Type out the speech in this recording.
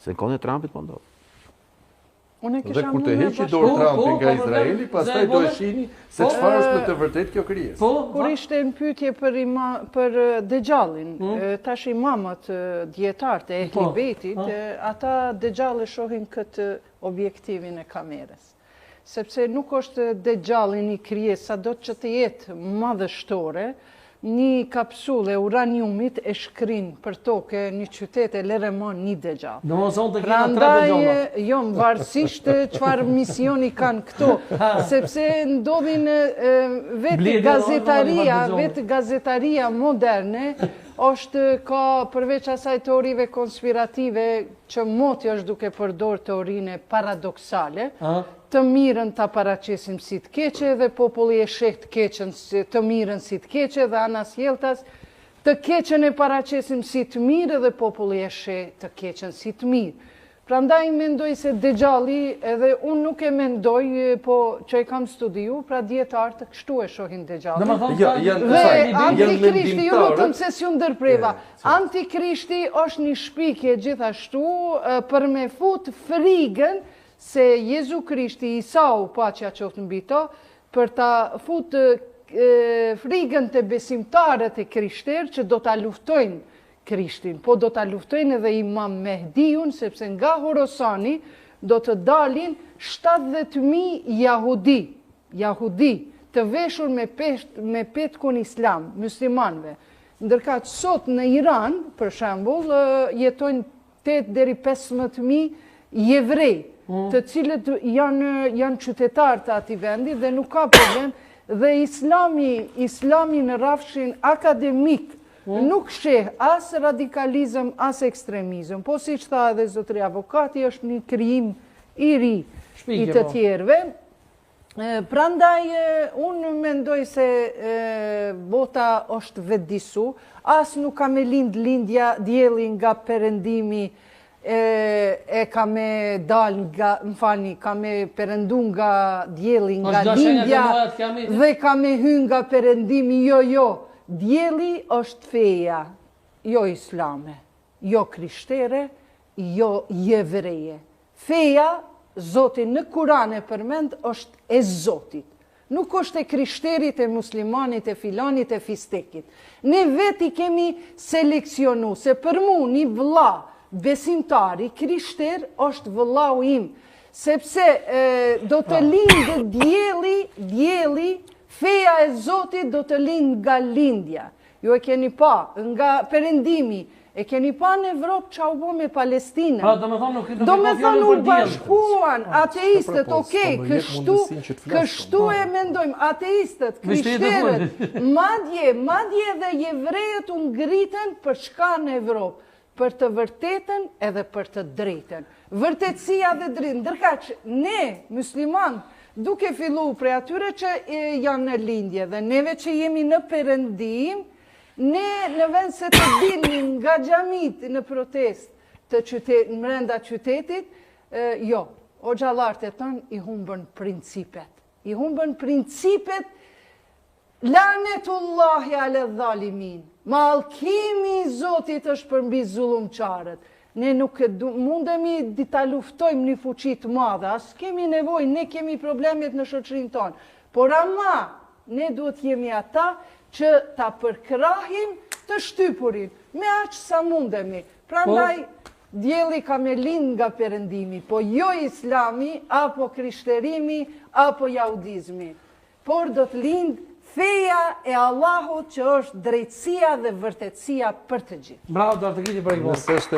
Se në kohën e Trumpit po ndodh. Dhe kur të heqi dorë Trumpi nga Izraeli, pastaj do e shihni se çfarë është në të vërtetë kjo krijesë. Kur ishte në pyetje për Dejallin, tash imamët dietarët e Ehlibetit, ata Dejallin shohin këtë objektivin e kamerës. Sepse nuk është Dejallin një krijesë, sado që të jetë madhështore, një kapsullë e uraniumit e shkrin për tokë një qytet e lëremon një Dejall. Prandaj, jo, varësisht çfarë misioni kanë këto, sepse ndodhin vetë gazetaria moderne është ka përveç asaj teorive konspirative që moti është duke përdor teorinë paradoksale, të mirën të paraqesim si të keqe dhe populli e sheh të keqen të mirën si të keqe dhe anas jeltas të keqen e paraqesim si të mirë dhe populli e sheh të keqen si të mirë. Prandaj mendoj se Dejali, edhe unë nuk e mendoj, po që e kam studiu, pra dietarët kështu e shohin Dejali. Dhe Antikrishti, ju lutëm se si u ndërpreva, Antikrishti është një shpikje gjithashtu për me fut frigën se Jezu Krishti, Isau, paqja qoftë mbi to, për ta fut frigën të besimtarët e krishterë që do ta luftojnë Krishtin, po do ta luftojnë edhe Imam Mehdiun, sepse nga Horosani do të dalin 70.000 Jahudi të veshur me petkun islam, muslimanëve. Ndërkaq sot në Iran, për shembull, jetojnë 8 deri 15.000 jevrej, të cilët janë qytetarë të atij vendi dhe nuk ka problem, dhe islami në rrafshin akademik nuk sheh as radikalizëm, as ekstremizëm, po si që tha edhe zotëri avokati, është një krijim i ri i të tjerëve. Prandaj, unë mendoj se bota është vetëdisu, as nuk ka me lindja dielli nga perëndimi, e ka me dal nga, ka me perëndu nga dielli nga lindja dhe ka me hyn nga perëndimi, jo. Dielli është feja, jo islame, jo krishtere, jo jevreje. Feja, Zoti në Kur'an e përmend, është e Zotit. Nuk është e krishterit, e muslimanit, e filanit, e fistekit. Ne veti kemi seleksionu, se për mu një vëlla besimtari, krishter, është vëllau im. Sepse do të lindë dielli, feja e Zotit do të lind nga lindja. Ju e keni pa, nga perëndimi, e keni pa në Evropë që u bo me Palestinën. Do me thonë u bashkuan ateistët, okej, kështu e mendojmë, ateistët, krishterët, madje dhe jevrejët u ngritën për çka në Evropë, për të vërtetën edhe për të drejtën. Vërtetësia dhe drejtën, ndërkaq ne, muslimanë, duke fillu prej atyre që janë në lindje dhe neve që jemi në perëndim, ne në vend se të dilnim nga xhamit në protest të brenda qytetit, jo, o xhallarët e tonë i humbën principet. I humbën principet, lanetullahi ale dhalimin. Mallkimi i Zotit është përmbi zullumçarët. Ne nuk mundemi ta luftojmë një fuqi të madhe, as kemi nevojë, ne kemi problemet në shoqërinë tonë. Por ama, ne duhet jemi ata që ta përkrahim të shtypurin, me aq sa mundemi. Prandaj, dielli ka me lind nga perëndimi, po jo islami, apo krishterimi, apo jahudizmi. Por do të lind feja e Allahut që është drejtësia dhe vërtetësia për të gjithë. Bravo, do të kiti për i